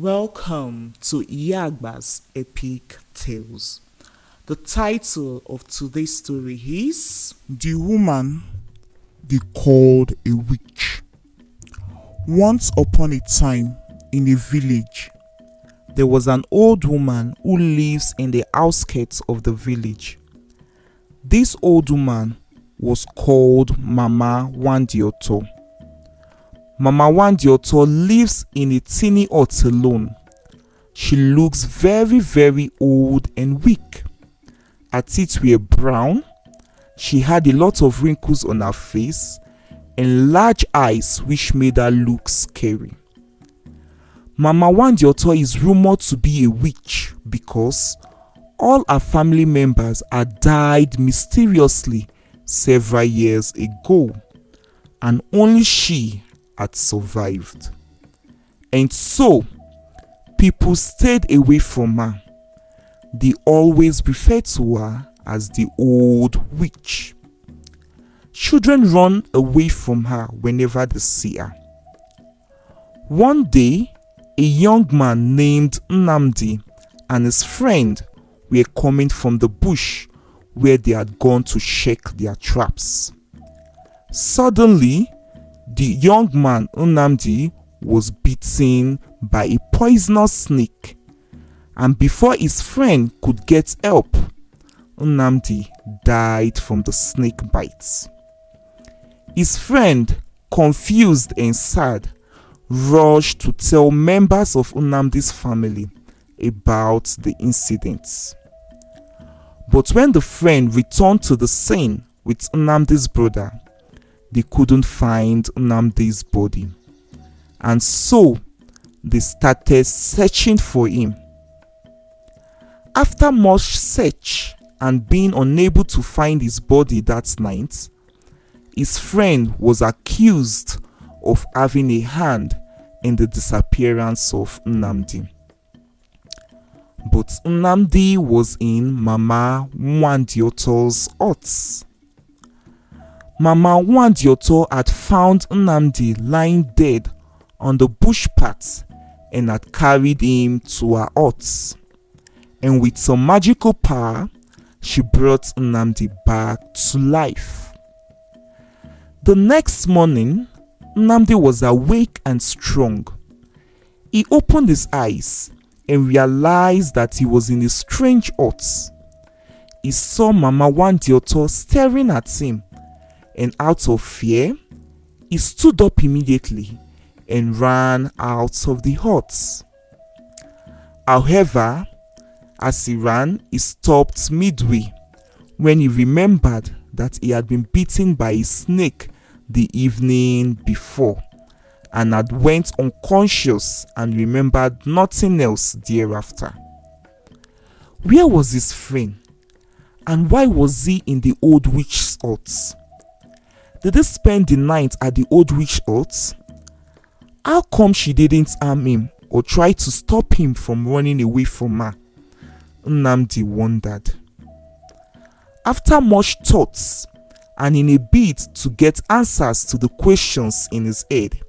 Welcome to Agba's Epic Tales. The title of today's story is The Woman They Called a Witch. Once upon a time, in a village, there was an old woman who lives in the outskirts of the village. This old woman was called Mama Nwadiuto. Mama Nwadiuto lives in a tiny hut alone. She looks very old and weak. Her teeth were brown. She had a lot of wrinkles on her face and large eyes which made her look scary. Mama Nwadiuto is rumored to be a witch because all her family members had died mysteriously several years ago, and only she had survived. And so, people stayed away from her. They always referred to her as the old witch. Children run away from her whenever they see her. One day, a young man named Nnamdi and his friend were coming from the bush where they had gone to check their traps. Suddenly, the young man Nnamdi was bitten by a poisonous snake, and before his friend could get help, Nnamdi died from the snake bites. His friend, confused and sad, rushed to tell members of Nnamdi's family about the incident. But when the friend returned to the scene with Nnamdi's brother, they couldn't find Nnamdi's body, and so they started searching for him. After much search and being unable to find his body that night, his friend was accused of having a hand in the disappearance of Nnamdi. But Nnamdi was in Mama Nwadiuto's hut. Mama Nwadiuto had found Nnamdi lying dead on the bush path and had carried him to her hut. And with some magical power, she brought Nnamdi back to life. The next morning, Nnamdi was awake and strong. He opened his eyes and realized that he was in a strange hut. He saw Mama Nwadiuto staring at him, and out of fear, he stood up immediately and ran out of the hut. However, as he ran, he stopped midway when he remembered that he had been bitten by a snake the evening before and had went unconscious and remembered nothing else thereafter. Where was his friend, and why was he in the old witch's hut? Did he spend the night at the old witch's hut? How come she didn't harm him or try to stop him from running away from her? Nnamdi wondered. After much thoughts, and in a bid to get answers to the questions in his head,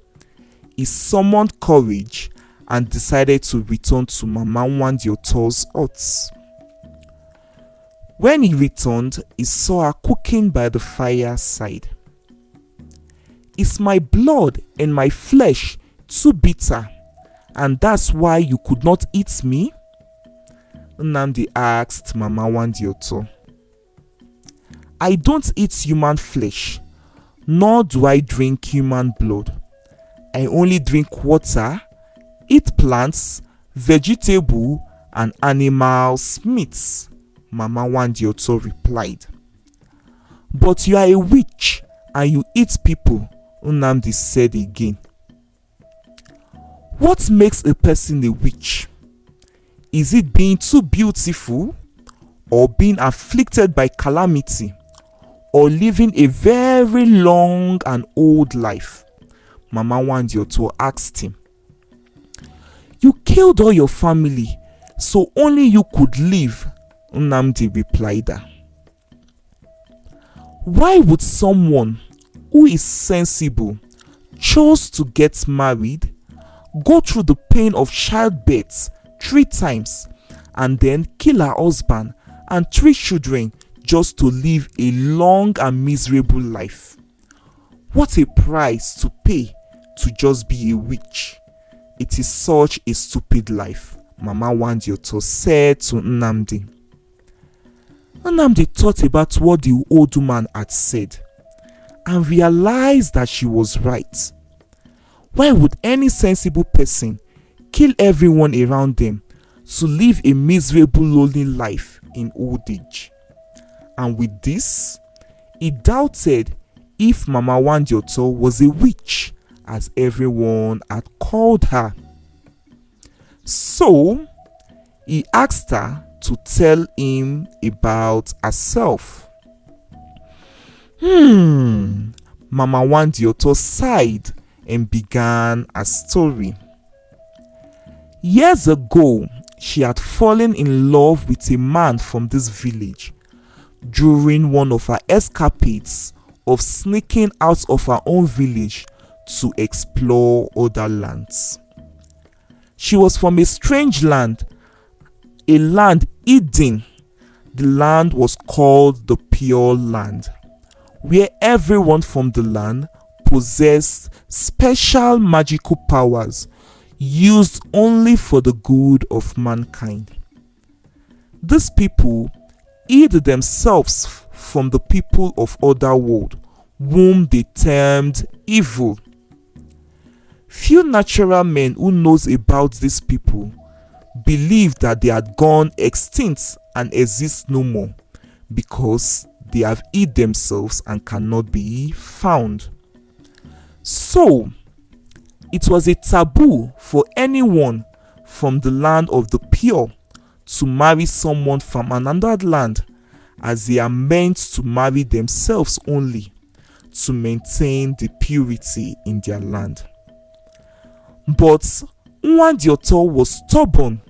he summoned courage and decided to return to Mama Nwadiuto's hut. When he returned, he saw her cooking by the fireside. "Is my blood and my flesh too bitter, and that's why you could not eat me?" Nnamdi asked Mama Nwadiuto. "I don't eat human flesh, nor do I drink human blood. I only drink water, eat plants, vegetable, and animals' meats," Mama Nwadiuto replied. "But you are a witch and you eat people," Nnamdi said again. "What makes a person a witch? Is it being too beautiful, or being afflicted by calamity, or living a very long and old life?" Mama Nwadiuto asked him. "You killed all your family, so only you could live," Nnamdi replied her. "Why would someone who is sensible choose to get married, go through the pain of childbirth 3 times, and then kill her husband and 3 children just to live a long and miserable life. What a price to pay to just be a witch. It is such a stupid life, Mama Nwadiuto said to Nnamdi. Nnamdi thought about what the old woman had said and realized that she was right. Why would any sensible person kill everyone around them to live a miserable, lonely life in old age? And with this, he doubted if Mama Nwadiuto was a witch, as everyone had called her. So, he asked her to tell him about herself. Mama Nwadiuto sighed and began a story. Years ago, she had fallen in love with a man from this village during one of her escapades of sneaking out of her own village to explore other lands. She was from a strange land, a land hidden. The land was called the Pure Land, where everyone from the land possessed special magical powers used only for the good of mankind. These people hid themselves from the people of other world, whom they termed evil. Few natural men who knows about these people believe that they had gone extinct and exist no more, because they have hid themselves and cannot be found. So, it was a taboo for anyone from the land of the pure to marry someone from another land, as they are meant to marry themselves only to maintain the purity in their land. But Wandjioto was stubborn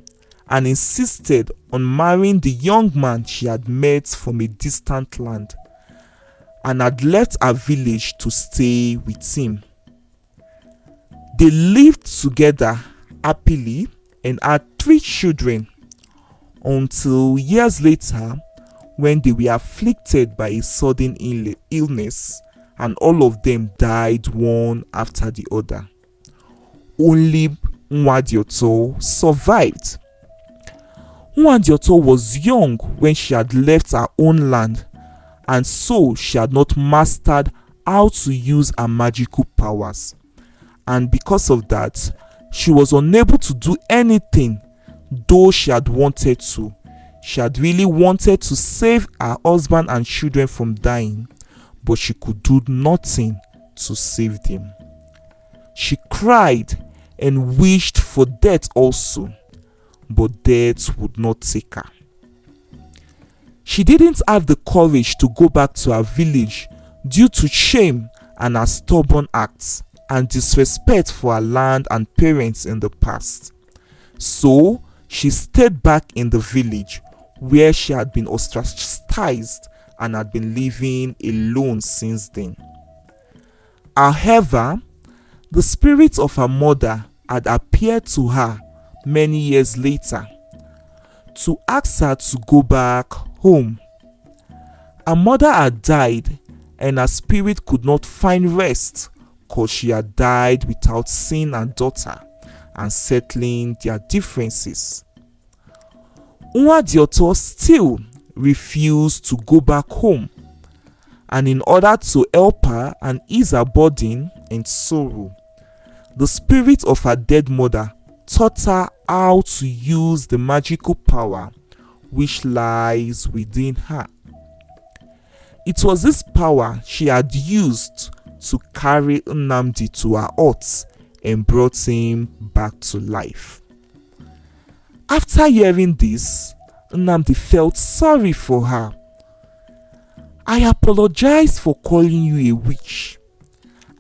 and insisted on marrying the young man she had met from a distant land and had left her village to stay with him. They lived together happily and had 3 children until years later, when they were afflicted by a sudden illness, and all of them died one after the other. Only Nwadiuto survived. Nwadiuto was young when she had left her own land, and so she had not mastered how to use her magical powers. And because of that, she was unable to do anything, though she had wanted to. She had really wanted to save her husband and children from dying, but she could do nothing to save them. She cried and wished for death also, but death would not take her. She didn't have the courage to go back to her village due to shame and her stubborn acts and disrespect for her land and parents in the past. So she stayed back in the village where she had been ostracized and had been living alone since then. However, the spirit of her mother had appeared to her many years later to ask her to go back home. Her mother had died and her spirit could not find rest because she had died without seeing her daughter and settling their differences. Wandjioto still refused to go back home, and in order to help her and ease her burden and sorrow, the spirit of her dead mother taught her how to use the magical power which lies within her. It was this power she had used to carry Nnamdi to her hut and brought him back to life. After hearing this, Nnamdi felt sorry for her. "I apologize for calling you a witch.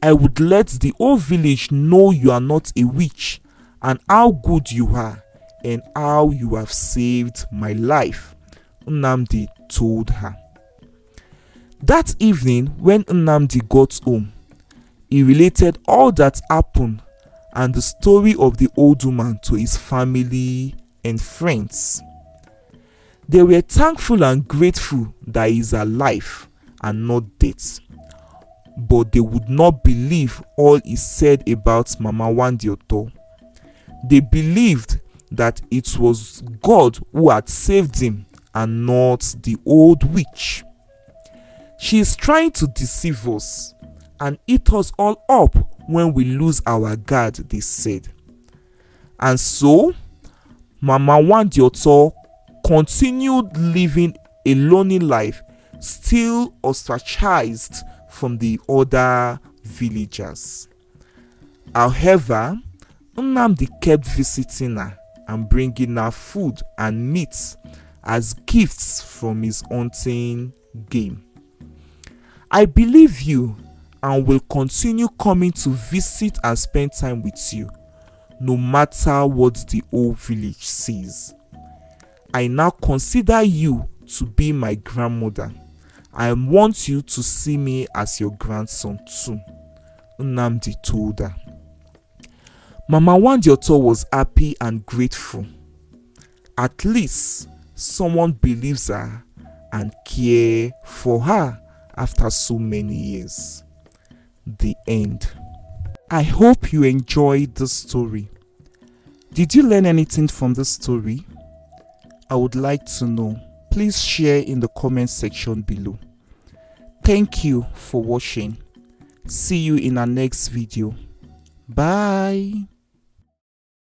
I would let the whole village know you are not a witch and how good you are and how you have saved my life," Nnamdi told her. That evening, when Nnamdi got home, he related all that happened and the story of the old woman to his family and friends. They were thankful and grateful that he is alive and not dead, but they would not believe all he said about Mama Nwadiuto. They believed that it was God who had saved him and not the old witch. She is trying to deceive us and eat us all up when we lose our guard, they said. And so, Mama Nwadiuto continued living a lonely life, still ostracized from the other villagers. However, Nnamdi kept visiting her and bringing her food and meat as gifts from his hunting game. I believe you and will continue coming to visit and spend time with you, no matter what the whole village says. I now consider you to be my grandmother. I want you to see me as your grandson too, Nnamdi told her. Mama Nwadiuto was happy and grateful. At least someone believes her and cares for her after so many years. The end. I hope you enjoyed this story. Did you learn anything from this story? I would like to know. Please share in the comment section below. Thank you for watching. See you in our next video. Bye.